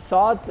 7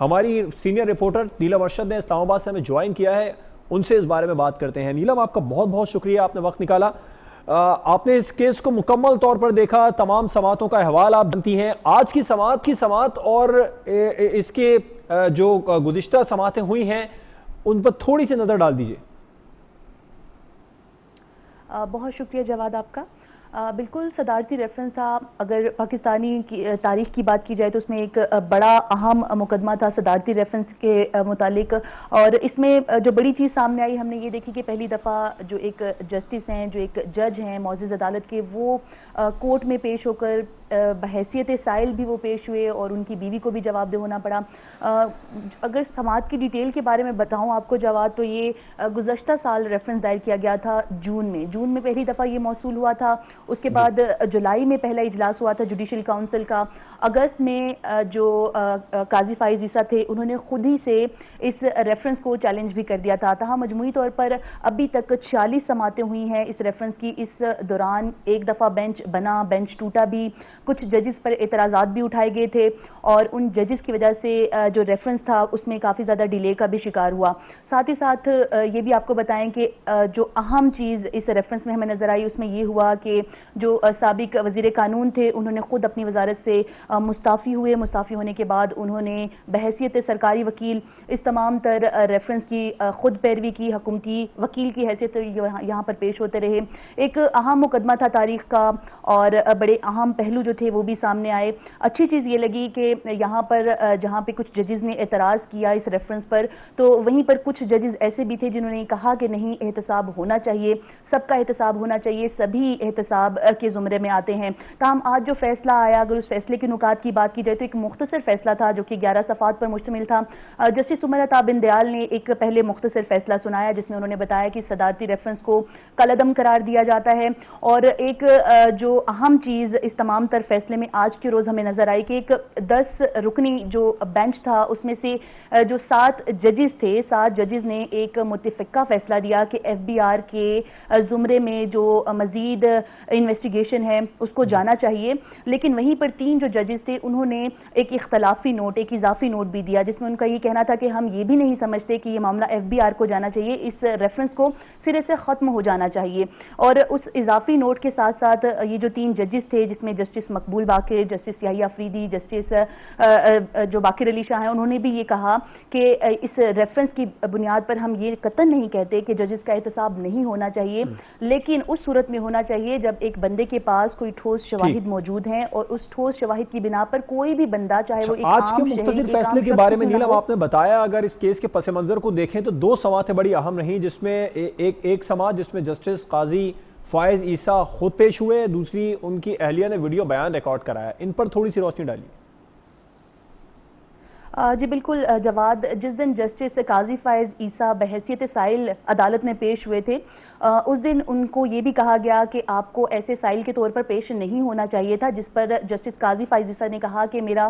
ہماری senior reporter نیلم ارشد نے اسلام آباد سے ہمیں جوائن کیا ہے، ان سے اس بارے میں بات کرتے ہیں۔ نیلم، آپ کا بہت بہت شکریہ، آپ نے وقت نکالا۔ آپ نے اس کیس کو مکمل طور پر دیکھا، تمام سماعتوں کا احوال آپ جانتی ہیں۔ آج کی سماعت اور اس کے جو گزشتہ سماعتیں ہوئی ہیں ان پر تھوڑی سی نظر ڈال دیجئے۔ بہت شکریہ جواد آپ کا۔ بالکل صدارتی ریفرنس تھا۔ اگر پاکستانی تاریخ کی بات کی جائے تو اس میں ایک بڑا اہم مقدمہ تھا صدارتی ریفرنس کے متعلق، اور اس میں جو بڑی چیز سامنے آئی ہم نے یہ دیکھی کہ پہلی دفعہ جو ایک جسٹس ہیں، جو ایک جج ہیں معزز عدالت کے، وہ کورٹ میں پیش ہو کر بحیثیت سائل بھی وہ پیش ہوئے اور ان کی بیوی کو بھی جواب دہ ہونا پڑا۔ اگر سماعت کی ڈیٹیل کے بارے میں بتاؤں آپ کو جواد، تو یہ گزشتہ سال ریفرنس دائر کیا گیا تھا جون میں پہلی دفعہ یہ موصول ہوا تھا۔ اس کے بعد جولائی میں پہلا اجلاس ہوا تھا جوڈیشل کاؤنسل کا۔ اگست میں جو قاضی فائز عیسیٰ تھے انہوں نے خود ہی سے اس ریفرنس کو چیلنج بھی کر دیا تھا۔ تاہم مجموعی طور پر ابھی تک 46 سماعتیں ہوئی ہیں اس ریفرنس کی۔ اس دوران ایک دفعہ بینچ بنا، بینچ ٹوٹا بھی، کچھ ججز پر اعتراضات بھی اٹھائے گئے تھے، اور ان ججز کی وجہ سے جو ریفرنس تھا اس میں کافی زیادہ ڈیلے کا بھی شکار ہوا۔ ساتھ ہی ساتھ یہ بھی آپ کو بتائیں کہ جو اہم چیز اس ریفرنس میں ہمیں نظر آئی اس میں یہ ہوا کہ جو سابق وزیر قانون تھے انہوں نے خود اپنی وزارت سے مستعفی ہوئے۔ مستعفی ہونے کے بعد انہوں نے بحیثیت سرکاری وکیل اس تمام تر ریفرنس کی خود پیروی کی، حکومتی وکیل کی حیثیت سے یہاں پر پیش ہوتے رہے۔ ایک اہم مقدمہ تھا تاریخ کا، اور بڑے اہم پہلو جو تھے وہ بھی سامنے آئے۔ اچھی چیز یہ لگی کہ یہاں پر جہاں پہ کچھ ججز نے اعتراض کیا اس ریفرنس پر، تو وہیں پر کچھ ججز ایسے بھی تھے جنہوں نے کہا کہ نہیں، احتساب ہونا چاہیے، سب کا احتساب ہونا چاہیے، سبھی احتساب کے زمرے میں آتے ہیں۔ تاہم آج جو فیصلہ آیا، اگر اس فیصلے کے نکات کی بات کی جائے تو ایک مختصر فیصلہ تھا جو کہ 11 صفحات پر مشتمل تھا۔ جسٹس عمر عطا بندیال نے ایک پہلے مختصر فیصلہ سنایا جس میں انہوں نے بتایا کہ صدارتی ریفرنس کو کالعدم قرار دیا جاتا ہے، اور ایک جو اہم چیز اس تمام تر فیصلے میں آج کے روز ہمیں نظر آئی کہ ایک 10 رکنی جو بینچ تھا اس میں سے جو 7 ججز تھے، 7 ججز نے ایک متفقہ فیصلہ دیا کہ ایف بی آر کے زمرے میں جو مزید انویسٹیگیشن ہے اس کو جانا چاہیے، لیکن وہیں پر 3 جو ججز تھے انہوں نے ایک اختلافی نوٹ، ایک اضافی نوٹ بھی دیا جس میں ان کا یہ کہنا تھا کہ ہم یہ بھی نہیں سمجھتے کہ یہ معاملہ ایف بی آر کو جانا چاہیے، اس ریفرنس کو سرے سے ختم ہو جانا چاہیے۔ اور اس اضافی نوٹ کے ساتھ ساتھ یہ جو 3 ججز تھے جس میں جسٹس مقبول باقر، جسٹس یحییٰ افریدی، جسٹس جو باقر علی شاہ ہیں، انہوں نے بھی یہ کہا کہ اس ریفرنس کی بنیاد پر ہم یہ قطعاً نہیں کہتے کہ ججز کا احتساب نہیں ہونا چاہیے، لیکن اس صورت میں ہونا چاہیے جب ایک بندے کے پاس کوئی ٹھوس شواہد موجود ہیں، اور اس ٹھوس شواہد کی بنا پر کوئی بھی بندہ، چاہے وہ ایک آج کے مختصر فیصلے کے بارے میں نیلم آپ نے بتایا، اگر اس کیس کے پس منظر کو دیکھیں تو 2 سماعتیں بڑی اہم رہیں، جس میں ایک سماعت جس میں جسٹس قاضی فائز عیسیٰ خود پیش ہوئے، دوسری ان کی اہلیہ نے ویڈیو بیان ریکارڈ کرایا، ان پر تھوڑی سی روشنی ڈالی۔ جی بالکل جواد، جس دن جسٹس قاضی فائز عیسیٰ بحیثیت سائل عدالت میں پیش ہوئے تھے، اس دن ان کو یہ بھی کہا گیا کہ آپ کو ایسے سائل کے طور پر پیش نہیں ہونا چاہیے تھا، جس پر جسٹس قاضی فائز عیسیٰ نے کہا کہ میرا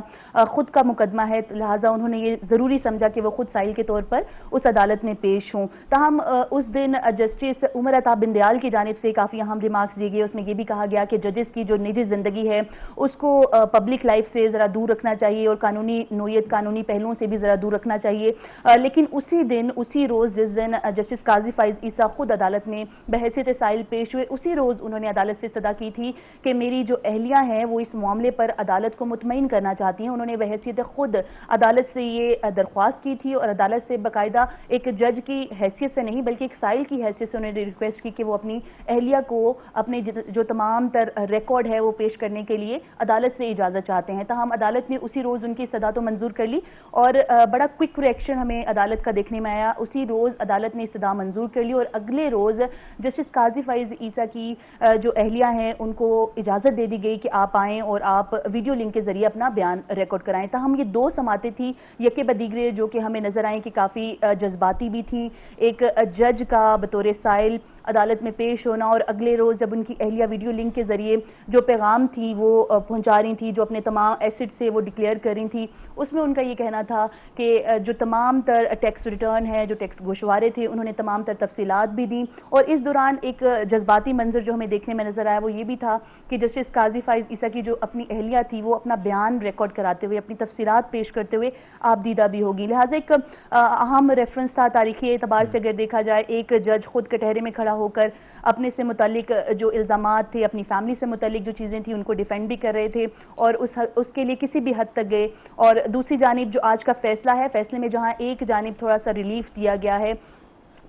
خود کا مقدمہ ہے، لہٰذا انہوں نے یہ ضروری سمجھا کہ وہ خود سائل کے طور پر اس عدالت میں پیش ہوں۔ تاہم اس دن جسٹس عمر عطا بندیال کی جانب سے کافی اہم ریمارکس دیے گئے، اس میں یہ بھی کہا گیا کہ ججز کی جو نجی زندگی ہے اس کو پبلک لائف سے ذرا دور رکھنا چاہیے، اور قانونی نوعیت، قانونی پہلوؤں سے بھی ذرا دور رکھنا چاہیے۔ لیکن اسی دن، اسی روز جس دن جسٹس قاضی فائز عیسیٰ خود عدالت میں بحیثیت سائل پیش ہوئے، اسی روز انہوں نے عدالت سے استدعا کی تھی کہ میری جو اہلیہ ہیں وہ اس معاملے پر عدالت کو مطمئن کرنا چاہتی ہیں۔ انہوں نے بحیثیت خود عدالت سے یہ درخواست کی تھی، اور عدالت سے باقاعدہ ایک جج کی حیثیت سے نہیں بلکہ ایک سائل کی حیثیت سے انہوں نے ریکویسٹ کی کہ وہ اپنی اہلیہ کو اپنے جو تمام تر ریکارڈ ہے وہ پیش کرنے کے لیے عدالت سے اجازت چاہتے ہیں۔ تاہم عدالت نے اسی روز ان کی استدعا تو منظور کر لی، اور بڑا کوئک ریئیکشن ہمیں عدالت کا دیکھنے میں آیا۔ اسی روز عدالت نے استدعا منظور کر لی، اور اگلے روز جسٹس قاضی فائز عیسیٰ کی جو اہلیہ ہیں ان کو اجازت دے دی گئی کہ آپ آئیں اور آپ ویڈیو لنک کے ذریعے اپنا بیان ریکارڈ کرائیں۔ تاہم یہ 2 سماعتیں تھیں یکے بدیگرے جو کہ ہمیں نظر آئیں کہ کافی جذباتی بھی تھیں۔ ایک جج کا بطور سائل عدالت میں پیش ہونا، اور اگلے روز جب ان کی اہلیہ ویڈیو لنک کے ذریعے جو پیغام تھی وہ پہنچا رہی تھی، جو اپنے تمام ایسٹ سے وہ ڈکلیئر کر رہی تھی، اس میں ان کا یہ کہنا تھا کہ جو تمام تر ٹیکس ریٹرن ہے، جو ٹیکس گوشوارے تھے، انہوں نے تمام تر تفصیلات بھی دیں. اور اس دوران ایک جذباتی منظر جو ہمیں دیکھنے میں نظر آیا وہ یہ بھی تھا کہ جسٹس قاضی فائز عیسیٰ کی جو اپنی اہلیہ تھی وہ اپنا بیان ریکارڈ کراتے ہوئے، اپنی تفصیلات پیش کرتے ہوئے آپ دیدہ بھی ہوگی. لہٰذا ایک اہم ریفرنس تھا تاریخی اعتبار سے اگر دیکھا جائے. ایک جج خود کٹہرے میں کھڑا ہو کر اپنے سے متعلق جو الزامات تھے، اپنی فیملی سے متعلق جو چیزیں تھیں ان کو ڈیفینڈ بھی کر رہے تھے اور اس کے لیے کسی بھی حد تک گئے. اور دوسری جانب جو آج کا فیصلہ ہے، فیصلے میں جہاں ایک جانب تھوڑا سا ریلیف دیا گیا ہے،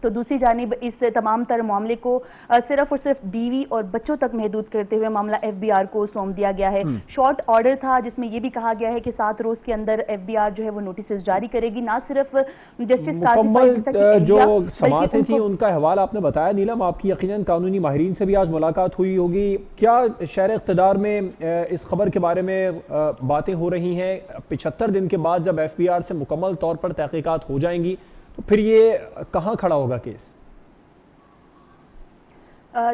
تو دوسری جانب اس تمام تر معاملے کو صرف اور صرف بیوی اور بچوں تک محدود کرتے ہوئے معاملہ ایف بی آر کو سونپ دیا گیا ہے. شارٹ آرڈر تھا جس میں یہ بھی کہا گیا ہے کہ 7 روز کے اندر ایف بی آر جو ہے وہ نوٹسز جاری کرے گی. نہ صرف جسٹس مکمل جو سماعتیں تھیں ان کا حوالہ آپ نے بتایا. نیلم، آپ کی یقیناً قانونی ماہرین سے بھی آج ملاقات ہوئی ہوگی. کیا شہر اقتدار میں اس خبر کے بارے میں باتیں ہو رہی ہیں 75 دن کے بعد جب ایف بی آر سے مکمل طور پر تحقیقات ہو جائیں گی تو پھر یہ کہاں کھڑا ہوگا کیس؟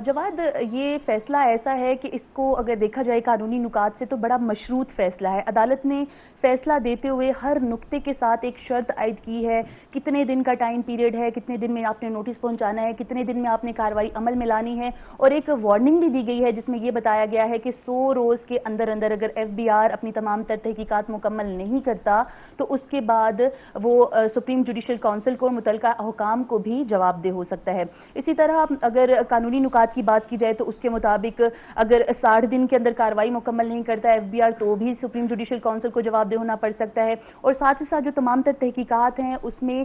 جواد، یہ فیصلہ ایسا ہے کہ اس کو اگر دیکھا جائے قانونی نکات سے تو بڑا مشروط فیصلہ ہے. عدالت نے فیصلہ دیتے ہوئے ہر نقطے کے ساتھ ایک شرط عائد کی ہے. کتنے دن کا ٹائم پیریڈ ہے، کتنے دن میں آپ نے نوٹس پہنچانا ہے، کتنے دن میں آپ نے کارروائی عمل میں لانی ہے، اور ایک وارننگ بھی دی گئی ہے جس میں یہ بتایا گیا ہے کہ 100 روز کے اندر اندر اگر ایف بی آر اپنی تمام تر تحقیقات مکمل نہیں کرتا تو اس کے بعد وہ سپریم جوڈیشل کونسل کو متعلقہ حکام کو بھی جواب دہ ہو سکتا ہے. اسی طرح اگر قانونی نکات کی بات کی جائے تو اس کے مطابق اگر 60 دن کے اندر کارروائی مکمل نہیں کرتا ایف بی آر تو بھی سپریم جوڈیشل کونسل کو جواب دہ ہونا پڑ سکتا ہے. اور ساتھ ہی ساتھ جو تمام تر تحقیقات ہیں اس میں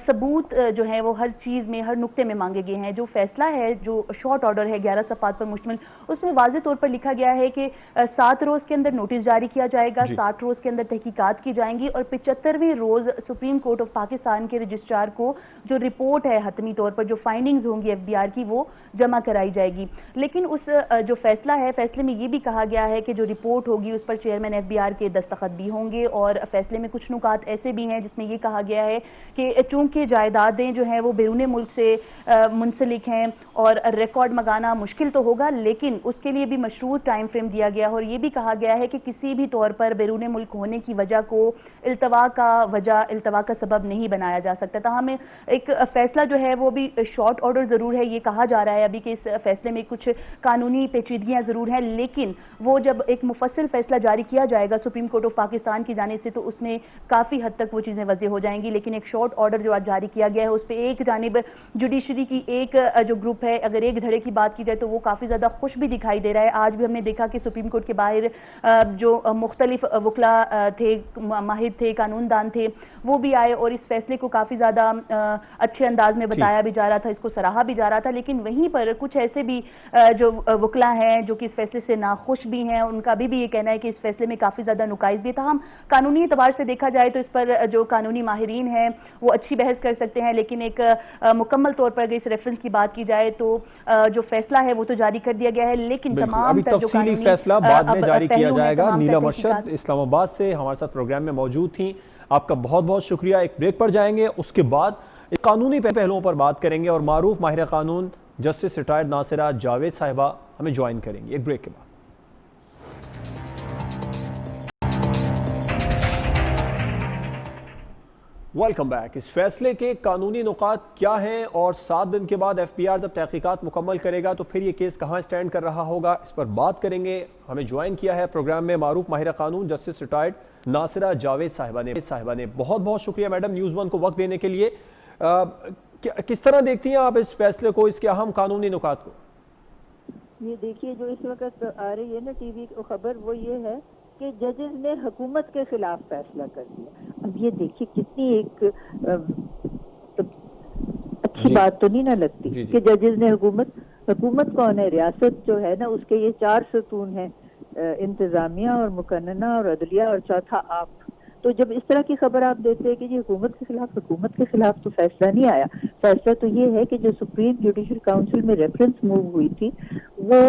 ثبوت جو ہے وہ ہر چیز میں، ہر نقطے میں مانگے گئے ہیں. جو فیصلہ ہے، جو شارٹ آرڈر ہے 11 صفحات پر مشتمل، اس میں واضح طور پر لکھا گیا ہے کہ 7 روز کے اندر نوٹس جاری کیا جائے گا، 60 روز کے اندر تحقیقات کی جائیں گی، اور 75ویں روز سپریم کورٹ آف پاکستان کے رجسٹرار کو جو رپورٹ ہے حتمی طور پر جو فائنڈنگز ہوں گی ایف بی آر کی وہ جمع کرائی جائے گی. لیکن اس جو فیصلہ ہے، فیصلے میں یہ بھی کہا گیا ہے کہ جو رپورٹ ہوگی اس پر چیئرمین ایف بی آر کے دستخط بھی ہوں گے. اور فیصلے میں کچھ نکات ایسے بھی ہیں جس میں یہ کہا گیا ہے کہ چونکہ جائیدادیں جو ہیں وہ بیرون ملک سے منسلک ہیں اور ریکارڈ منگانا مشکل تو ہوگا، لیکن اس کے لیے بھی مشروط ٹائم فریم دیا گیا ہے. اور یہ بھی کہا گیا ہے کہ کسی بھی طور پر بیرون ملک ہونے کی وجہ کو التوا کا سبب نہیں بنایا جا سکتا. تاہم ایک فیصلہ جو ہے وہ بھی شارٹ آرڈر ضرور ہے. یہ کہا جا رہا ہے ابھی کہ اس فیصلے میں کچھ قانونی پیچیدگیاں ضرور ہیں، لیکن وہ جب ایک مفصل فیصلہ جاری کیا جائے گا سپریم کورٹ آف پاکستان کی جانب سے تو اس میں کافی حد تک وہ چیزیں واضح ہو جائیں گی. لیکن ایک شارٹ آرڈر جو آج جاری کیا گیا ہے اس پہ ایک جانب جوڈیشری کی ایک جو گروپ ہے، اگر ایک دھڑے کی بات کی جائے تو وہ کافی زیادہ خوش بھی دکھائی دے رہا ہے. آج بھی ہم نے دیکھا کہ سپریم کورٹ کے باہر جو مختلف وکلا تھے، ماہر تھے، قانون دان تھے، وہ بھی آئے اور اس فیصلے کو کافی زیادہ اچھے انداز میں بتایا بھی جا رہا تھا، اس کو سراہا بھی جا رہا تھا. لیکن وہیں پر کچھ ایسے بھی جو وکلا ہیں جو کہ اس فیصلے سے ناخوش بھی ہیں، ان کا بھی یہ کہنا ہے کہ اس فیصلے میں کافی زیادہ نقائص بھی تھا. ہم قانونی اعتبار سے دیکھا جائے تو اس پر جو قانونی ماہرین ہیں وہ اچھی بحث کر سکتے ہیں، لیکن ایک مکمل طور پر اگر اس ریفرنس کی بات کی جائے تو جو فیصلہ ہے وہ تو جاری کر دیا گیا ہے، لیکن تمام ابھی تفصیلی فیصلہ بعد میں جاری کیا جائے گا. نیلم ارشد اسلام آباد سے ہمارے ساتھ پروگرام میں موجود تھیں، آپ کا بہت بہت شکریہ. ایک بریک پر جائیں گے، اس کے بعد قانونی پہلوؤں پر بات کریں گے اور معروف ماہر قانون جسٹس ریٹائرڈ ناصرہ جاوید صاحبہ ہمیں جوائن کریں گے ایک بریک کے بعد. Welcome back. اس فیصلے کے قانونی نکات کیا ہیں اور 7 دن کے بعد ایف بی آر جب تحقیقات مکمل کرے گا تو پھر یہ کیس کہاں سٹینڈ کر رہا ہوگا، اس پر بات کریں گے. ہمیں جوائن کیا ہے پروگرام میں معروف ماہر قانون جسٹس ریٹائرڈ ناصرہ جاوید صاحبہ نے. بہت بہت شکریہ میڈم نیوز ون کو وقت دینے کے لیے. کس طرح دیکھتی ہیں آپ اس فیصلے کو، اس کے اہم قانونی نکات کو؟ یہ دیکھیے جو اس وقت آ رہی ہے نا ٹی وی خبر، وہ یہ ہے کہ ججز نے حکومت کے خلاف فیصلہ کر دیا. اب یہ دیکھیے کتنی ایک اچھی بات تو نہیں نہ لگتی کہ ججز نے حکومت کون ہے؟ ریاست جو ہے نا اس کے یہ 4 ستون ہیں، انتظامیہ اور مقننہ اور عدلیہ اور چوتھا آپ. تو جب اس طرح کی خبر آپ دیتے ہیں کہ جی حکومت کے خلاف تو فیصلہ نہیں آیا. فیصلہ تو یہ ہے کہ جو سپریم جوڈیشل کاؤنسل میں ریفرنس موو ہوئی تھی وہ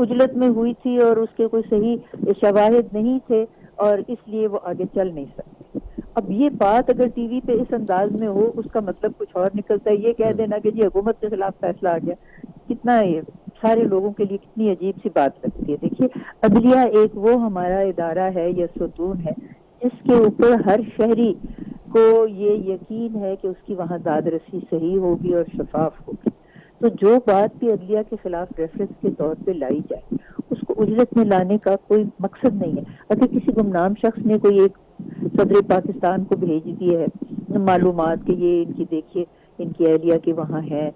عجلت میں ہوئی تھی اور اس کے کوئی صحیح شواہد نہیں تھے اور اس لیے وہ آگے چل نہیں سکتے. اب یہ بات اگر ٹی وی پہ اس انداز میں ہو، اس کا مطلب کچھ اور نکلتا ہے. یہ کہہ دینا کہ جی حکومت کے خلاف فیصلہ آ گیا، کتنا سارے لوگوں کے لیے کتنی عجیب سی بات لگتی ہے. دیکھیے عدلیہ ایک وہ ہمارا ادارہ ہے یا ستون ہے جس کے اوپر ہر شہری کو یہ یقین ہے کہ اس کی وہاں داد رسی صحیح ہوگی اور شفاف ہوگی. تو جو بات بھی عدلیہ کے خلاف ریفرنس کے طور پہ لائی جائے اس کو اجرت میں لانے کا کوئی مقصد نہیں ہے. اگر کسی گمنام شخص نے کوئی ایک صدر پاکستان کو بھیج دی ہے معلومات کہ یہ ان کی دیکھیے ان کی اہلیہ کے وہاں ہے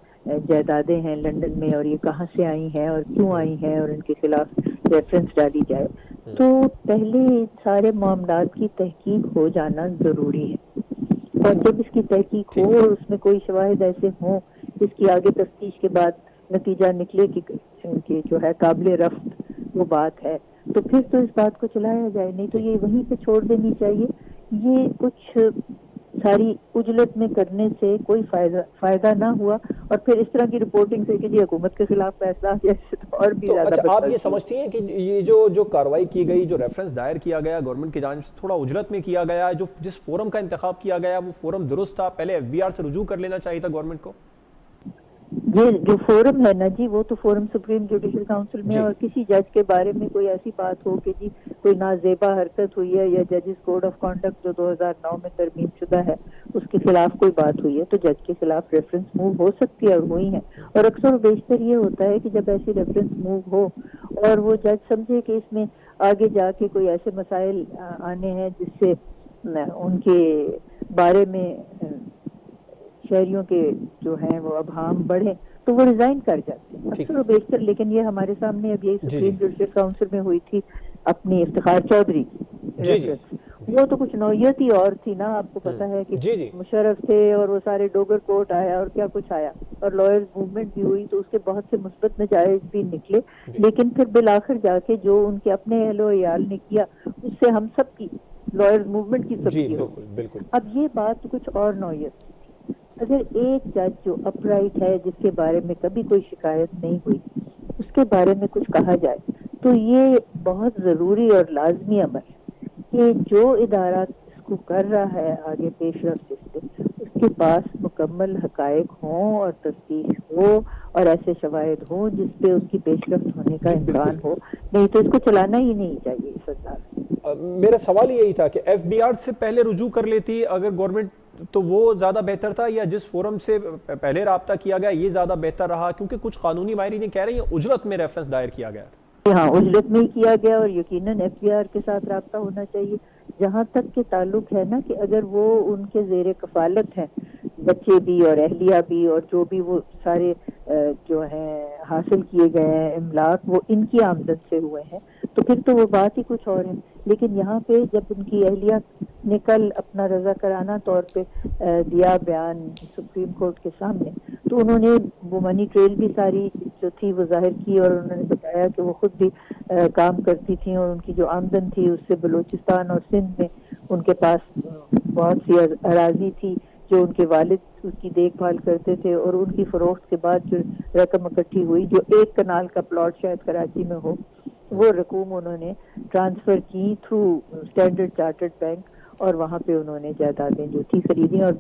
جائیدادیں ہیں لنڈن میں اور یہ کہاں سے آئی ہیں اور کیوں آئی ہیں اور ان کے خلاف ریفرنس ڈالی جائے, تو پہلے سارے معاملات کی تحقیق ہو جانا ضروری ہے. اور جب اس کی تحقیق ہو اور اس میں کوئی شواہد ایسے ہوں جس کی آگے تفتیش کے بعد نتیجہ نکلے کہ جو ہے قابل رفت وہ بات ہے, تو پھر تو اس بات کو چلایا جائے, نہیں تو یہ وہیں پہ چھوڑ دینی چاہیے. یہ کچھ ساری اجلت میں کرنے سے کوئی فائدہ نہ ہوا اور پھر اس طرح کی رپورٹنگ سے کہ جی حکومت کے خلاف فیصلہ جیسے تو اور بھی زیادہ. اچھا آپ یہ سمجھتی ہیں کہ یہ جو کارروائی کی گئی, جو ریفرنس دائر کیا گیا گورنمنٹ کی جانب سے تھوڑا اجلت میں کیا گیا, جس فورم کا انتخاب کیا گیا وہ فورم درست تھا؟ پہلے FBR سے رجوع کر لینا چاہیے تھا گورنمنٹ کو. یہ جو فورم ہے نا جی وہ تو فورم سپریم جوڈیشل کاؤنسل میں, اور کسی جج کے بارے میں کوئی ایسی بات ہو کہ جی کوئی نازیبا حرکت ہوئی ہے یا ججز کوڈ آف کانڈکٹ جو 2009 میں ترمیم شدہ ہے اس کے خلاف کوئی بات ہوئی ہے تو جج کے خلاف ریفرنس موو ہو سکتی ہے اور ہوئی ہے. اور اکثر و بیشتر یہ ہوتا ہے کہ جب ایسی ریفرنس موو ہو اور وہ جج سمجھے کہ اس میں آگے جا کے کوئی ایسے مسائل آنے ہیں جس سے ان کے بارے میں شہریوں کے جو ہیں وہ ابہام بڑھے تو وہ ریزائن کر جاتے ہیں اکثر و بیشتر. لیکن یہ ہمارے سامنے اب یہی سپریم جوڈیشل کاؤنسل میں ہوئی تھی اپنی افتخار چودھری کی, وہ تو کچھ نوعیت ہی اور تھی نا. آپ کو پتا ہے کہ مشرف تھے اور وہ سارے ڈوگر کوٹ آیا اور کیا کچھ آیا اور لائرز موومنٹ بھی ہوئی تو اس کے بہت سے مثبت نتائج بھی نکلے, لیکن پھر بالآخر جا کے جو ان کے اپنے اہل و عیال نے کیا اس سے ہم سب کی لائرز موومنٹ کی سب کی ہوگی. اب یہ بات کچھ اور نوعیت. اگر ایک جج جو اپ رائٹ ہے جس کے بارے میں کبھی کوئی شکایت نہیں ہوئی اس کے بارے میں کچھ کہا جائے تو یہ بہت ضروری اور لازمی عمل ہے کہ جو ادارہ اس کو کر رہا ہے آگے پیش رفت اس کے پاس مکمل حقائق ہوں اور تفتیش ہو اور ایسے شواہد ہوں جس پہ اس کی پیش رفت ہونے کا امکان ہو, نہیں تو اس کو چلانا ہی نہیں چاہیے اس وقت. میرا سوال یہی تھا کہ FBR سے پہلے رجوع کر لیتی اگر گورنمنٹ تو وہ زیادہ بہتر تھا, یا جس فورم سے پہلے رابطہ کیا گیا یہ زیادہ بہتر رہا؟ کیونکہ کچھ قانونی ماہرین کہہ رہے ہیں اجرت میں ریفرنس دائر کیا گیا. ہاں اجرت میں ہی کیا گیا اور یقیناً FBR کے ساتھ رابطہ ہونا چاہیے. جہاں تک کہ تعلق ہے نا کہ اگر وہ ان کے زیر کفالت ہیں بچے بھی اور اہلیہ بھی اور جو بھی وہ سارے جو ہیں حاصل کیے گئے ہیں املاک وہ ان کی آمدن سے ہوئے ہیں تو پھر تو وہ بات ہی کچھ اور ہے. لیکن یہاں پہ جب ان کی اہلیہ نے کل اپنا رضاکارانہ طور پہ دیا بیان سپریم کورٹ کے سامنے تو انہوں نے وہ منی ٹریل بھی ساری جو تھی وہ ظاہر کی اور انہوں نے بتایا کہ وہ خود بھی کام کرتی تھیں اور ان کی جو آمدن تھی اس سے بلوچستان اور سندھ میں ان کے پاس بہت سی اراضی تھی جو ان کے والد اس کی دیکھ بھال کرتے تھے اور ان کی فروخت کے بعد جو رقم اکٹھی ہوئی جو 1 کنال کا پلاٹ شاید کراچی میں ہو وہ رقوم انہوں نے ٹرانسفر کی تھرو اسٹینڈرڈ چارٹرڈ بینک اور وہاں پہ انہوں نے جائیدادیں جو تھی خریدی اور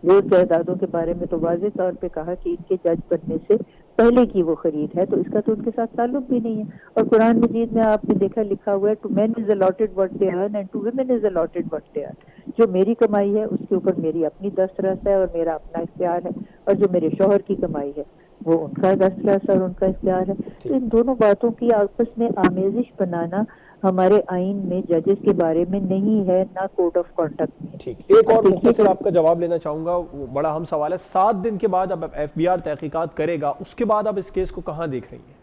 وہ جائیدادوں کے بارے میں تو واضح طور پہ کہا کہ ان کے جج بننے سے پہلے کی وہ خرید ہے تو اس کا تو ان کے ساتھ تعلق بھی نہیں ہے. اور قرآن مجید میں آپ نے دیکھا لکھا ہوا ہے to men is allotted what they earn and to women is allotted what they earn. جو میری کمائی ہے اس کے اوپر میری اپنی دسترس ہے اور میرا اپنا اختیار ہے اور جو میرے شوہر کی کمائی ہے وہ ان کا دسترس اور ان کا اختیار ہے. تو ان دونوں باتوں کی آپس میں آمیزش بنانا ہمارے آئین میں ججز کے بارے میں نہیں ہے نہ کوڈ آف کانڈکٹ میں. ٹھیک, ایک اور مختصر آپ کا جواب لینا چاہوں گا, وہ بڑا اہم سوال ہے. 7 دن کے بعد اب FBR تحقیقات کرے گا, اس کے بعد اب اس کیس کو کہاں دیکھ رہی ہیں؟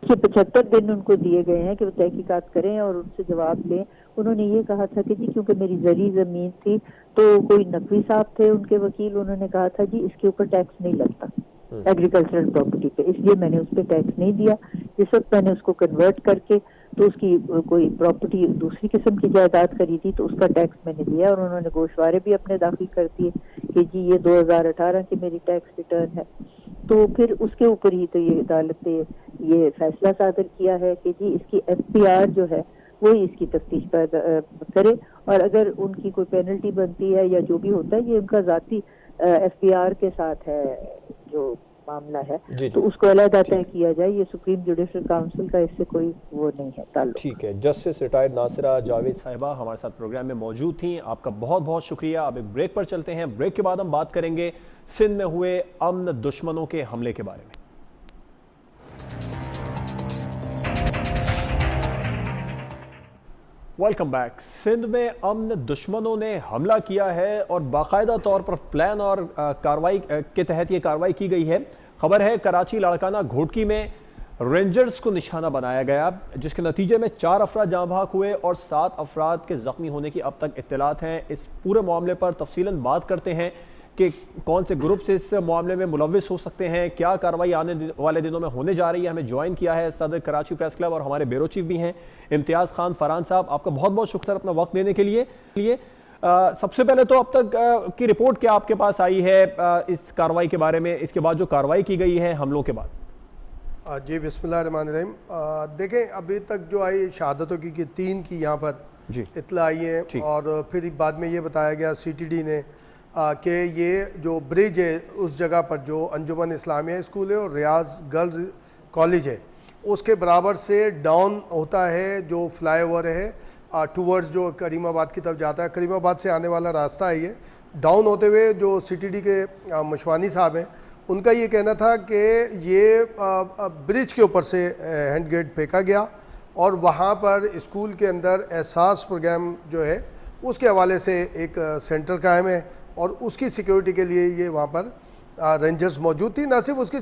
75 دن ان کو دیے گئے ہیں کہ وہ تحقیقات کریں اور ان سے جواب لیں. انہوں نے یہ کہا تھا کہ جی کیونکہ میری زرعی زمین تھی تو کوئی نقوی صاحب تھے ان کے وکیل, انہوں نے کہا تھا جی اس کے اوپر ٹیکس نہیں لگتا ایگریکلچرل پراپرٹی پہ, اس لیے میں نے اس پہ ٹیکس نہیں دیا. جس وقت میں نے اس کو کنورٹ کر کے تو اس کی کوئی پراپرٹی دوسری قسم کی جائیداد خریدی تو اس کا ٹیکس میں نے دیا اور انہوں نے گوشوارے بھی اپنے داخل کر دیے کہ جی یہ 2018 کی میری ٹیکس ریٹرن ہے. تو پھر اس کے اوپر ہی تو یہ عدالت نے یہ فیصلہ صادر کیا ہے کہ جی اس کی FBR جو ہے وہی اس کی تفتیش کرے اور اگر ان کی کوئی پینلٹی بنتی ہے یا جو بھی ہوتا ہے یہ ان کا ذاتی FBR کے ساتھ ہے جو معاملہ ہے جی تو اس کو علیحدہ طے کیا جائے. یہ سپریم جوڈیشل کاؤنسل کا اس سے کوئی وہ نہیں ہے تعلق. ٹھیک ہے. جسٹس ریٹائرڈ ناصرہ جاوید صاحبہ ہمارے ساتھ پروگرام میں موجود تھیں, آپ کا بہت بہت شکریہ. اب ایک بریک پر چلتے ہیں, بریک کے بعد ہم بات کریں گے سندھ میں ہوئے امن دشمنوں کے حملے کے بارے میں. Welcome back. سندھ میں امن دشمنوں نے حملہ کیا ہے اور باقاعدہ طور پر پلان اور کارروائی کے تحت یہ کارروائی کی گئی ہے. خبر ہے کراچی لاڑکانہ گھوٹکی میں رینجرز کو نشانہ بنایا گیا, جس کے نتیجے میں 4 افراد جاں بحق ہوئے اور 7 افراد کے زخمی ہونے کی اب تک اطلاعات ہیں. اس پورے معاملے پر تفصیلاً بات کرتے ہیں کہ کون سے گروپ سے اس معاملے میں ملوث ہو سکتے ہیں, کیا کارروائی آنے والے دنوں میں ہونے جا رہی ہے. ہمیں جوائن کیا ہے صدر کراچی پریس کلب اور ہمارے بیورو چیف بھی ہیں امتیاز خان فرحان صاحب. آپ کا بہت بہت شکریہ اپنا وقت دینے کے لیے. سب سے پہلے تو اب تک کی رپورٹ کیا آپ کے پاس آئی ہے اس کارروائی کے بارے میں, اس کے بعد جو کارروائی کی گئی ہے حملوں کے بعد؟ جی بسم اللہ الرحمن الرحیم. دیکھیں ابھی تک جو آئی شہادتوں کی 3 کی یہاں پر اطلاع آئی ہے, اور پھر بعد میں یہ بتایا گیا CTD نے کہ یہ جو برج ہے اس جگہ پر جو انجمن اسلامیہ اسکول ہے اور ریاض گرلز کالج ہے اس کے برابر سے ڈاؤن ہوتا ہے جو فلائی اوور ہے ٹورڈز جو کریم آباد کی طرف جاتا ہے. کریم آباد سے آنے والا راستہ ہے, یہ ڈاؤن ہوتے ہوئے جو CTD کے مشوانی صاحب ہیں ان کا یہ کہنا تھا کہ یہ برج کے اوپر سے ہینڈ گریڈ پھینکا گیا اور وہاں پر اسکول کے اندر احساس پروگرام جو ہے اس کے حوالے سے ایک سینٹر قائم ہے اور اس کی سیکیورٹی کے لیے یہ وہاں پر رینجرز موجود تھی. نہ صرف اس کی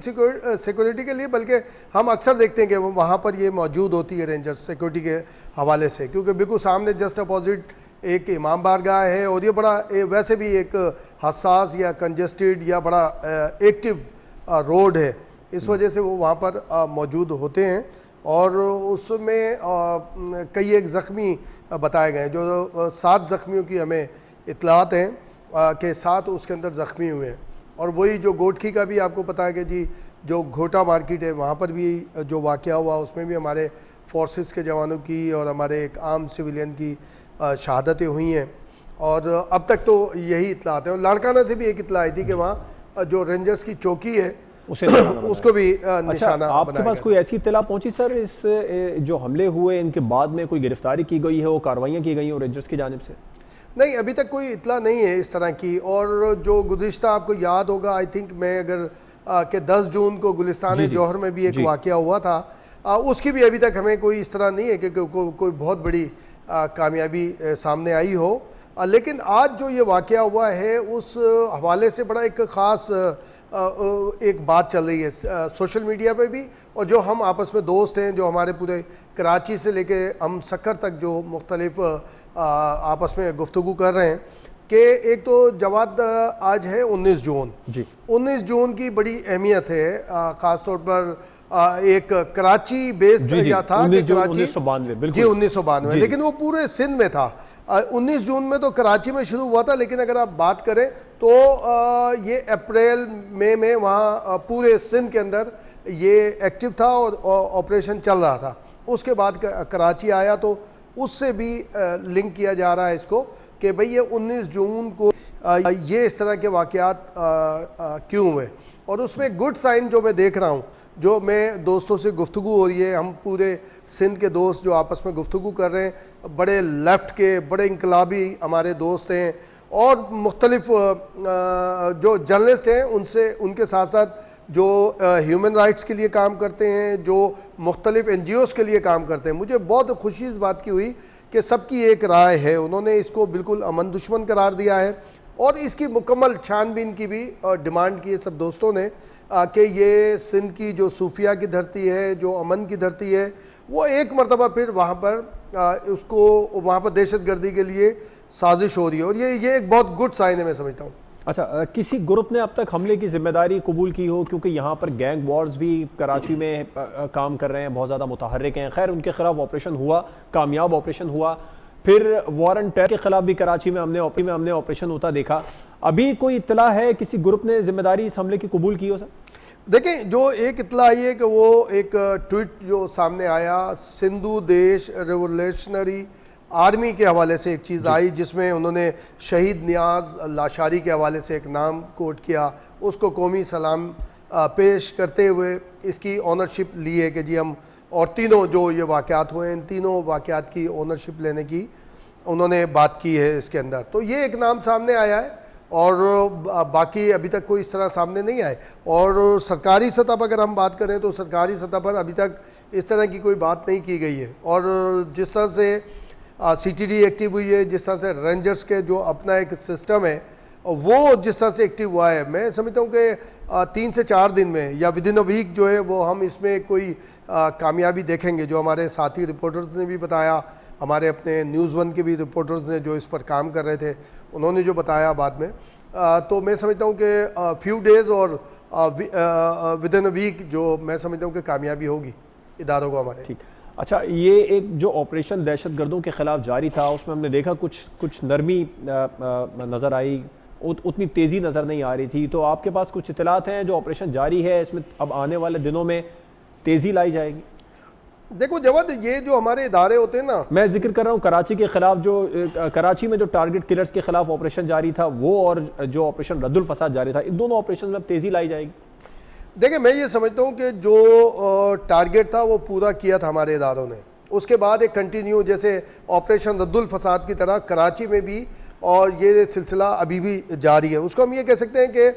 سیکیورٹی کے لیے بلکہ ہم اکثر دیکھتے ہیں کہ وہاں پر یہ موجود ہوتی ہے رینجرز سیکیورٹی کے حوالے سے, کیونکہ بالکل سامنے جسٹ اپوزٹ ایک امام بارگاہ ہے اور یہ بڑا ویسے بھی ایک حساس یا کنجسٹڈ یا بڑا ایکٹیو روڈ ہے, اس وجہ سے وہ وہاں پر موجود ہوتے ہیں. اور اس میں کئی ایک زخمی بتائے گئے ہیں, جو 7 زخمیوں کی ہمیں اطلاعات ہیں کہ 7 اس کے اندر زخمی ہوئے ہیں. اور وہی جو گھوٹکی کا بھی آپ کو پتہ ہے کہ جی جو گھوٹا مارکیٹ ہے وہاں پر بھی جو واقعہ ہوا اس میں بھی ہمارے فورسز کے جوانوں کی اور ہمارے ایک عام سویلین کی شہادتیں ہوئی ہیں, اور اب تک تو یہی اطلاعات ہیں. اور لاڑکانہ سے بھی ایک اطلاع آئی تھی کہ وہاں جو رینجرز کی چوکی ہے اس کو بھی نشانہ بنایا. آپ کے پاس کوئی ایسی اطلاع پہنچی سر اس جو حملے ہوئے ان کے بعد میں کوئی گرفتاری کی گئی ہے, وہ کارروائیاں کی گئی ہیں رینجرز کی جانب سے؟ نہیں, ابھی تک کوئی اطلاع نہیں ہے اس طرح کی. اور جو گزشتہ آپ کو یاد ہوگا آئی تھنک میں اگر کہ 10 جون کو گلستان جوہر میں بھی ایک واقعہ ہوا تھا, اس کی بھی ابھی تک ہمیں کوئی اس طرح نہیں ہے کہ کوئی بہت بڑی کامیابی سامنے آئی ہو. لیکن آج جو یہ واقعہ ہوا ہے اس حوالے سے بڑا ایک خاص ایک بات چل رہی ہے سوشل میڈیا پہ بھی, اور جو ہم آپس میں دوست ہیں جو ہمارے پورے کراچی سے لے کے ہم سکر تک جو مختلف آپس میں گفتگو کر رہے ہیں کہ ایک تو جواد آج ہے 19 جون. 19 جون کی بڑی اہمیت ہے, خاص طور پر ایک کراچی بیس یا تھا کہ کراچی 1992 لیکن وہ پورے سندھ میں تھا. 19 جون میں تو کراچی میں شروع ہوا تھا, لیکن اگر آپ بات کریں تو یہ اپریل مئی میں وہاں پورے سندھ کے اندر یہ ایکٹیو تھا اور آپریشن چل رہا تھا. اس کے بعد کراچی آیا تو اس سے بھی لنک کیا جا رہا ہے اس کو کہ بھئی یہ 19 جون کو یہ اس طرح کے واقعات کیوں ہوئے. اور اس میں گڈ سائن جو میں دیکھ رہا ہوں, جو میں دوستوں سے گفتگو ہو رہی ہے, ہم پورے سندھ کے دوست جو آپس میں گفتگو کر رہے ہیں, بڑے لیفٹ کے بڑے انقلابی ہمارے دوست ہیں اور مختلف جو جرنلسٹ ہیں ان کے ساتھ ساتھ جو ہیومن رائٹس کے لیے کام کرتے ہیں, جو مختلف NGOs کے لیے کام کرتے ہیں. مجھے بہت خوشی اس بات کی ہوئی کہ سب کی ایک رائے ہے, انہوں نے اس کو بالکل امن دشمن قرار دیا ہے اور اس کی مکمل چھان بین کی بھی ڈیمانڈ کی ہے سب دوستوں نے کہ یہ سندھ کی جو صوفیہ کی دھرتی ہے, جو امن کی دھرتی ہے, وہ ایک مرتبہ پھر وہاں پر اس کو وہاں پر دہشت گردی کے لیے سازش ہو رہی ہے, اور یہ ایک بہت گڈ سائن ہے میں سمجھتا ہوں. اچھا, کسی گروپ نے اب تک حملے کی ذمہ داری قبول کی ہو؟ کیونکہ یہاں پر گینگ وارز بھی کراچی میں کام کر رہے ہیں, بہت زیادہ متحرک ہیں. خیر ان کے خلاف آپریشن ہوا, کامیاب آپریشن ہوا. پھر وارن ٹیرر کے خلاف بھی کراچی میں ہم نے آپریشن ہوتا دیکھا. ابھی کوئی اطلاع ہے کسی گروپ نے ذمہ داری اس حملے کی قبول کی ہو سر؟ دیکھیں جو ایک اطلاع آئی ہے کہ وہ ایک ٹویٹ جو سامنے آیا سندھو دیش ریولیوشنری آرمی کے حوالے سے ایک چیز آئی جس میں انہوں نے شہید نیاز لاشاری کے حوالے سے ایک نام کوٹ کیا, اس کو قومی سلام پیش کرتے ہوئے اس کی اونرشپ لی ہے کہ جی ہم، اور تینوں جو یہ واقعات ہوئے ان تینوں واقعات کی اونرشپ لینے کی انہوں نے بات کی ہے اس کے اندر. تو یہ ایک نام سامنے آیا ہے اور باقی ابھی تک کوئی اس طرح سامنے نہیں آئے. اور سرکاری سطح پر اگر ہم بات کریں تو سرکاری سطح پر ابھی تک اس طرح کی کوئی بات نہیں کی گئی ہے. اور جس طرح سے سی ٹی ڈی ایکٹیو ہوئی ہے، جس طرح سے رینجرز کے جو اپنا ایک سسٹم ہے وہ جس طرح سے ایکٹیو ہوا ہے، میں سمجھتا ہوں کہ 3 سے 4 دن میں یا ود ان اے ویک جو ہے وہ ہم اس میں کوئی کامیابی دیکھیں گے. جو ہمارے ساتھی رپورٹرز نے بھی بتایا، ہمارے اپنے نیوز ون کے بھی رپورٹرز نے جو اس پر کام کر رہے تھے انہوں نے جو بتایا بعد میں، تو میں سمجھتا ہوں کہ فیو ڈیز اور ود ان اے ویک جو میں سمجھتا ہوں کہ کامیابی ہوگی اداروں کو ہمارے. ٹھیک. اچھا، یہ ایک جو آپریشن دہشت گردوں کے خلاف جاری تھا اس میں ہم نے دیکھا کچھ نرمی نظر آئی، اتنی تیزی نظر نہیں آ رہی تھی. تو آپ کے پاس کچھ اطلاعات ہیں جو آپریشن جاری ہے اس میں اب آنے والے دنوں میں تیزی لائی جائے گی؟ دیکھو جواد، یہ جو ہمارے ادارے ہوتے ہیں نا، میں ذکر کر رہا ہوں کراچی کے خلاف، جو کراچی میں جو ٹارگٹ کلرز کے خلاف آپریشن جاری تھا وہ، اور جو آپریشن رد الفساد جاری تھا، ان دونوں آپریشن میں اب تیزی لائی جائے گی؟ دیکھیں میں یہ سمجھتا ہوں کہ جو ٹارگٹ تھا وہ پورا کیا تھا ہمارے اداروں نے. اس کے بعد ایک کنٹینیو جیسے آپریشن رد الفساد کی طرح کراچی میں بھی، اور یہ سلسلہ ابھی بھی جاری ہے. اس کو ہم یہ کہہ سکتے ہیں کہ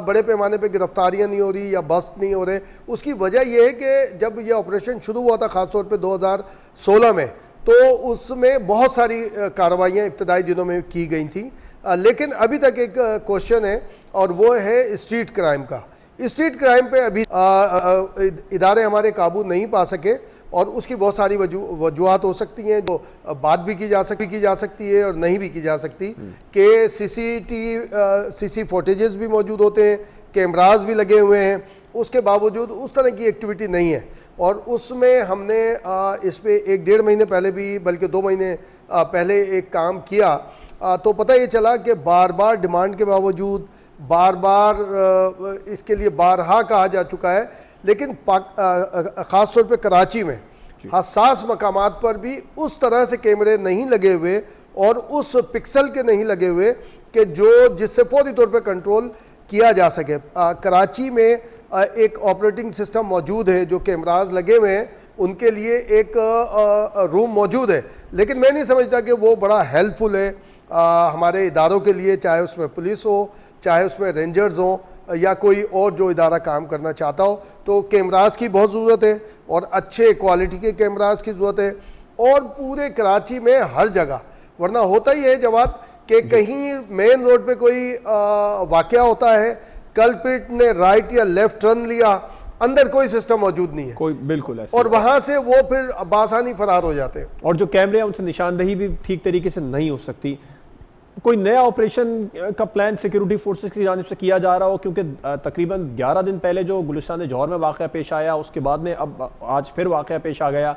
بڑے پیمانے پہ گرفتاریاں نہیں ہو رہی یا بسٹ نہیں ہو رہے. اس کی وجہ یہ ہے کہ جب یہ آپریشن شروع ہوا تھا خاص طور پہ 2016 میں، تو اس میں بہت ساری کارروائیاں ابتدائی دنوں میں کی گئی تھیں، لیکن ابھی تک ایک کوشچن ہے اور وہ ہے اسٹریٹ کرائم کا. اسٹریٹ کرائم پہ ابھی ادارے ہمارے قابو نہیں پا سکے، اور اس کی بہت ساری وجوہات ہو سکتی ہیں جو بات بھی کی جا سکتی ہے اور نہیں بھی کی جا سکتی. کہ سی سی فوٹیجز بھی موجود ہوتے ہیں، کیمراز بھی لگے ہوئے ہیں، اس کے باوجود اس طرح کی ایکٹیویٹی نہیں ہے. اور اس میں ہم نے اس پہ 1-1.5 مہینے پہلے بھی، بلکہ 2 مہینے پہلے ایک کام کیا، تو پتہ یہ چلا کہ بار بار ڈیمانڈ کے باوجود، بار بار اس کے لیے بارہا کہا جا چکا ہے، لیکن خاص طور پہ کراچی میں حساس مقامات پر بھی اس طرح سے کیمرے نہیں لگے ہوئے اور اس پکسل کے نہیں لگے ہوئے کہ جس سے فوری طور پہ کنٹرول کیا جا سکے. کراچی میں ایک آپریٹنگ سسٹم موجود ہے، جو کیمراز لگے ہوئے ہیں ان کے لیے ایک روم موجود ہے، لیکن میں نہیں سمجھتا کہ وہ بڑا ہیلپ فل ہے ہمارے اداروں کے لیے، چاہے اس میں پولیس ہو، چاہے اس میں رینجرز ہوں، یا کوئی اور جو ادارہ کام کرنا چاہتا ہو. تو کیمراز کی بہت ضرورت ہے، اور اچھے کوالٹی کے کیمراز کی ضرورت ہے، اور پورے کراچی میں ہر جگہ. ورنہ ہوتا ہی ہے جواد کہ کہیں مین روڈ پہ کوئی واقعہ ہوتا ہے، کلپٹ نے رائٹ یا لیفٹ ٹرن لیا، اندر کوئی سسٹم موجود نہیں ہے، کوئی بالکل ایسا، اور وہاں سے وہ پھر بآسانی فرار ہو جاتے ہیں. اور جو کیمرے ہیں ان سے نشاندہی بھی ٹھیک طریقے سے نہیں ہو سکتی. کوئی نیا آپریشن کا پلان سیکیورٹی فورسز کی جانب سے کیا جا رہا ہو؟ کیونکہ تقریباً 11 دن پہلے جو گلستان جوہر میں واقعہ پیش آیا، اس کے بعد میں اب آج پھر واقعہ پیش آ گیا.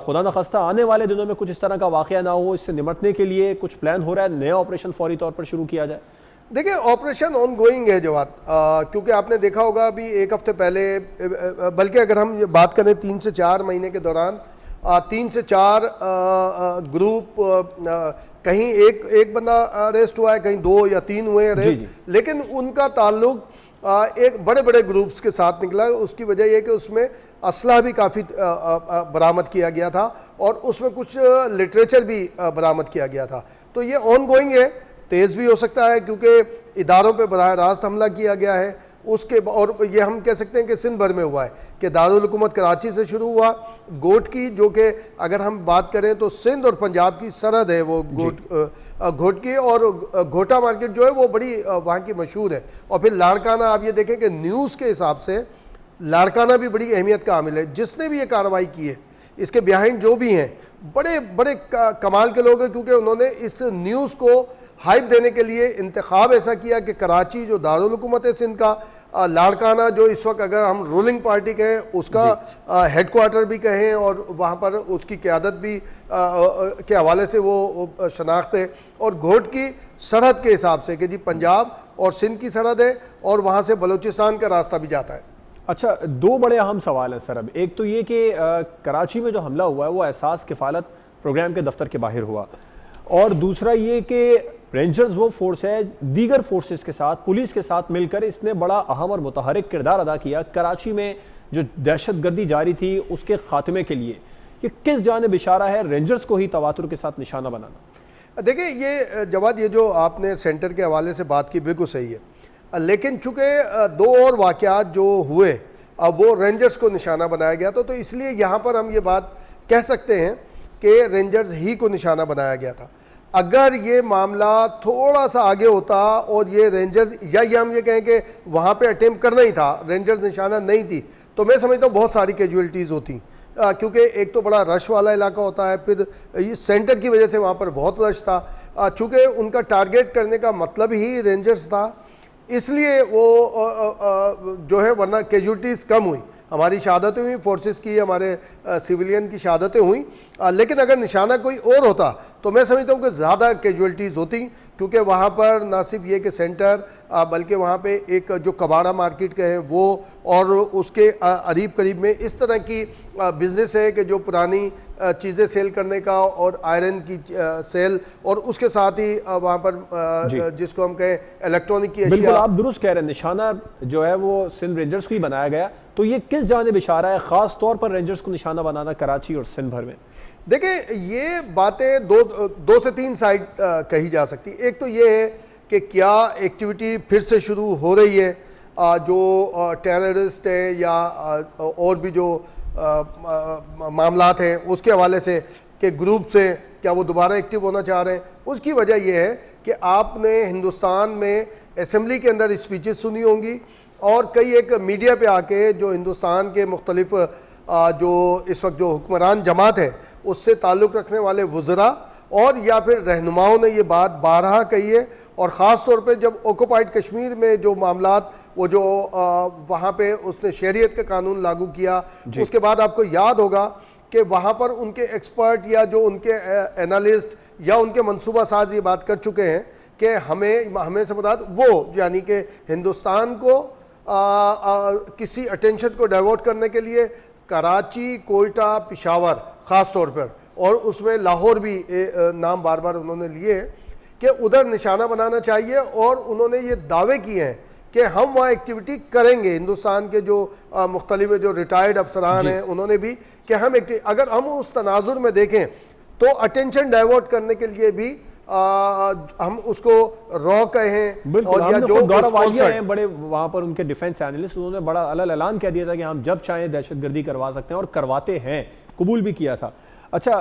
خدا نخواستہ آنے والے دنوں میں کچھ اس طرح کا واقعہ نہ ہو، اس سے نمٹنے کے لیے کچھ پلان ہو رہا ہے، نیا آپریشن فوری طور پر شروع کیا جائے؟ دیکھیں آپریشن آن گوئنگ ہے جواد، کیونکہ آپ نے دیکھا ہوگا ابھی 1 ہفتے پہلے، بلکہ اگر ہم بات کریں 3 سے 4 مہینے کے دوران، 3 سے 4 گروپ، کہیں ایک بندہ اریسٹ ہوا ہے، کہیں 2 یا 3 ہوئے اریسٹ، لیکن ان کا تعلق ایک بڑے بڑے گروپس کے ساتھ نکلا. اس کی وجہ یہ کہ اس میں اسلحہ بھی کافی برآمد کیا گیا تھا، اور اس میں کچھ لٹریچر بھی برآمد کیا گیا تھا. تو یہ آن گوئنگ ہے، تیز بھی ہو سکتا ہے کیونکہ اداروں پہ براہ راست حملہ کیا گیا ہے. اس کے اور یہ ہم کہہ سکتے ہیں کہ سندھ بھر میں ہوا ہے، کہ دارالحکومت کراچی سے شروع ہوا، گوٹ کی، جو کہ اگر ہم بات کریں تو سندھ اور پنجاب کی سرحد ہے وہ گھوٹ کی، اور گھوٹا مارکیٹ جو ہے وہ بڑی وہاں کی مشہور ہے. اور پھر لاڑکانہ، آپ یہ دیکھیں کہ نیوز کے حساب سے لاڑکانہ بھی بڑی اہمیت کا حامل ہے. جس نے بھی یہ کارروائی کی ہے، اس کے بیہائنڈ جو بھی ہیں بڑے بڑے کمال کے لوگ ہیں، کیونکہ انہوں نے اس نیوز کو ہائپ دینے کے لیے انتخاب ایسا کیا کہ کراچی جو دارالحکومت ہے سندھ کا، لاڑکانہ جو اس وقت اگر ہم رولنگ پارٹی کہیں اس کا ہیڈ کوارٹر بھی کہیں، اور وہاں پر اس کی قیادت بھی کے حوالے سے وہ شناخت ہے، اور گھوٹ کی سرحد کے حساب سے کہ جی پنجاب اور سندھ کی سرحد ہے، اور وہاں سے بلوچستان کا راستہ بھی جاتا ہے. اچھا، 2 بڑے اہم سوال ہیں سر. اب ایک تو یہ کہ کراچی میں جو حملہ ہوا ہے وہ احساس کفالت پروگرام کے دفتر کے باہر ہوا، اور دوسرا یہ کہ رینجرز وہ فورس ہے دیگر فورسز کے ساتھ پولیس کے ساتھ مل کر اس نے بڑا اہم اور متحرک کردار ادا کیا کراچی میں جو دہشت گردی جاری تھی اس کے خاتمے کے لیے. یہ کس جانب اشارہ ہے رینجرز کو ہی تواتر کے ساتھ نشانہ بنانا؟ دیکھیں یہ جواد یہ جو آپ نے سینٹر کے حوالے سے بات کی بالکل صحیح ہے، لیکن چونکہ دو اور واقعات جو ہوئے اب وہ رینجرز کو نشانہ بنایا گیا تو اس لیے یہاں پر ہم یہ بات کہہ سکتے ہیں کہ رینجرز ہی کو نشانہ بنایا گیا تھا. اگر یہ معاملہ تھوڑا سا آگے ہوتا اور یہ رینجرز یا یہ ہم یہ کہیں کہ وہاں پہ اٹیمپٹ کرنا ہی تھا، رینجرز نشانہ نہیں تھی، تو میں سمجھتا ہوں بہت ساری کیجویلٹیز ہوتی، کیونکہ ایک تو بڑا رش والا علاقہ ہوتا ہے، پھر اس سینٹر کی وجہ سے وہاں پر بہت رش تھا، چونکہ ان کا ٹارگیٹ کرنے کا مطلب ہی رینجرز تھا، اس لیے وہ جو ہے ورنہ کیجویلٹیز کم ہوئی. ہماری شہادتیں ہوئیں فورسز کی، ہمارے سیویلین کی شہادتیں ہوئیں، لیکن اگر نشانہ کوئی اور ہوتا تو میں سمجھتا ہوں کہ زیادہ کیجویلٹیز ہوتی، کیونکہ وہاں پر نہ صرف یہ کہ سینٹر بلکہ وہاں پہ ایک جو کباڑہ مارکیٹ کے ہیں وہ اور اس کے قریب قریب میں اس طرح کی بزنس ہے کہ جو پرانی چیزیں سیل کرنے کا اور آئرن کی سیل اور اس کے ساتھ ہی وہاں پر جس کو ہم کہیں الیکٹرانک کی اشیاء. بالکل آپ درست کہہ رہے ہیں، نشانہ جو ہے وہ سندھ رینجرز کو ہی بنایا گیا. تو یہ کس جانب اشارہ ہے خاص طور پر رینجرز کو نشانہ بنانا کراچی اور سندھ بھر میں؟ دیکھیں یہ باتیں دو سے تین سائڈ کہی جا سکتی. ایک تو یہ ہے کہ کیا ایکٹیویٹی پھر سے شروع ہو رہی ہے، جو ٹیررسٹ ہیں یا اور بھی جو معاملات ہیں اس کے حوالے سے کہ گروپ سے کیا وہ دوبارہ ایکٹیو ہونا چاہ رہے ہیں. اس کی وجہ یہ ہے کہ آپ نے ہندوستان میں اسمبلی کے اندر اسپیچز سنی ہوں گی اور کئی ایک میڈیا پہ آ کے جو ہندوستان کے مختلف جو اس وقت جو حکمران جماعت ہے اس سے تعلق رکھنے والے وزراء اور یا پھر رہنماؤں نے یہ بات بارہا کہی ہے. اور خاص طور پہ جب آکوپائڈ کشمیر میں جو معاملات وہ جو وہاں پہ اس نے شہریت کا قانون لاگو کیا، اس کے بعد آپ کو یاد ہوگا کہ وہاں پر ان کے ایکسپرٹ یا جو ان کے انالسٹ یا ان کے منصوبہ ساز یہ بات کر چکے ہیں کہ ہمیں سے مراد وہ یعنی کہ ہندوستان کو کسی اٹینشن کو ڈائیورٹ کرنے کے لیے کراچی، کوئٹہ، پشاور خاص طور پر اور اس میں لاہور بھی نام بار بار انہوں نے لیے کہ ادھر نشانہ بنانا چاہیے. اور انہوں نے یہ دعوے کیے ہیں کہ ہم وہاں ایکٹیویٹی کریں گے. ہندوستان کے جو مختلف جو ریٹائرڈ افسران ہیں انہوں نے بھی کہ اگر ہم اس تناظر میں دیکھیں تو اٹینشن ڈائیورٹ کرنے کے لیے بھی ہم اس کو رو کہیں اور یا جو ہیں بڑے وہاں پر ان کے ڈیفنس اینالسٹ انہوں نے بڑا اعلان کہہ دیا تھا کہ ہم جب چاہیں دہشت گردی کروا سکتے ہیں اور کرواتے ہیں، قبول بھی کیا تھا. اچھا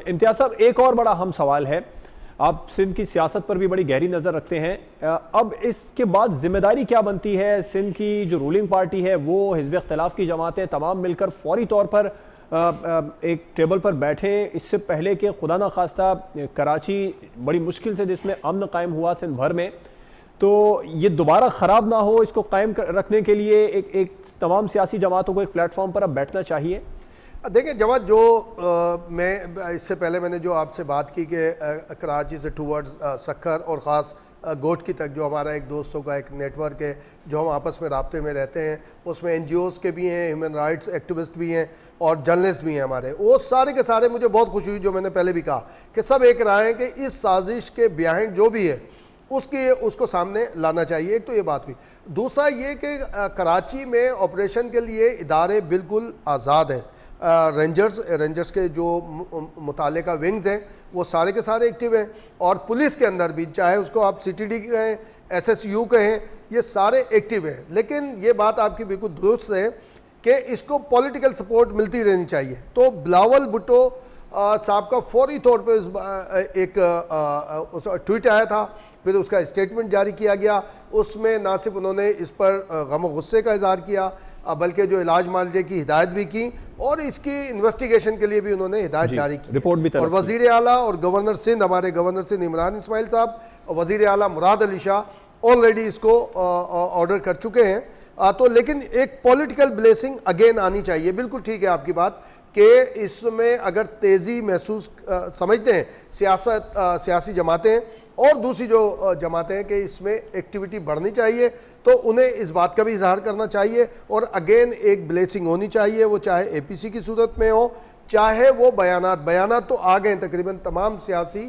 امتیاز صاحب ایک اور بڑا اہم سوال ہے، آپ سندھ کی سیاست پر بھی بڑی گہری نظر رکھتے ہیں، اب اس کے بعد ذمہ داری کیا بنتی ہے سندھ کی جو رولنگ پارٹی ہے وہ حزب اختلاف کی جماعتیں تمام مل کر فوری طور پر ایک ٹیبل پر بیٹھے اس سے پہلے کہ خدا نہ خواستہ کراچی بڑی مشکل سے جس میں امن قائم ہوا سندھ بھر میں تو یہ دوبارہ خراب نہ ہو، اس کو قائم رکھنے کے لیے ایک تمام سیاسی جماعتوں کو ایک پلیٹ فارم پر اب بیٹھنا چاہیے؟ دیکھیں جواد، جو میں اس سے پہلے میں نے جو آپ سے بات کی کہ کراچی سے ٹورڈز سکھر اور خاص گوٹ کی تک جو ہمارا ایک دوستوں کا ایک نیٹ ورک ہے جو ہم آپس میں رابطے میں رہتے ہیں، اس میں NGOs کے بھی ہیں، ہیومن رائٹس ایکٹیوسٹ بھی ہیں اور جرنلسٹ بھی ہیں ہمارے، وہ سارے کے سارے مجھے بہت خوشی ہوئی جو میں نے پہلے بھی کہا کہ سب ایک رائے ہیں کہ اس سازش کے بیہائنڈ جو بھی ہے اس کو سامنے لانا چاہیے. ایک تو یہ بات ہوئی. دوسرا یہ کہ کراچی میں آپریشن کے لیے ادارے بالکل آزاد ہیں. رینجرز کے جو متعلقہ ونگز ہیں وہ سارے کے سارے ایکٹیو ہیں اور پولیس کے اندر بھی چاہے اس کو آپ CTD کہیں، SSU کہیں، یہ سارے ایکٹیو ہیں. لیکن یہ بات آپ کی بالکل درست ہے کہ اس کو پولیٹیکل سپورٹ ملتی رہنی چاہیے. تو بلاول بھٹو صاحب کا فوری طور پہ ایک ٹویٹ آیا تھا، پھر اس کا اسٹیٹمنٹ جاری کیا گیا. اس میں نہ صرف انہوں نے اس پر غم و غصے کا اظہار کیا بلکہ جو علاج معالجے کی ہدایت بھی کی اور اس کی انویسٹیگیشن کے لیے بھی انہوں نے ہدایت جاری کی. اور وزیر اعلیٰ اور گورنر سندھ، ہمارے گورنر سندھ عمران اسماعیل صاحب، وزیر اعلیٰ مراد علی شاہ آلریڈی اس کو آرڈر کر چکے ہیں. تو لیکن ایک پولیٹیکل بلیسنگ اگین آنی چاہیے. بالکل ٹھیک ہے آپ کی بات کہ اس میں اگر تیزی محسوس سمجھتے ہیں سیاسی جماعتیں اور دوسری جو جماعتیں ہیں کہ اس میں ایکٹیویٹی بڑھنی چاہیے تو انہیں اس بات کا بھی اظہار کرنا چاہیے اور اگین ایک بلیسنگ ہونی چاہیے، وہ چاہے APC کی صورت میں ہو چاہے وہ بیانات تو آ گئے تقریباً تمام سیاسی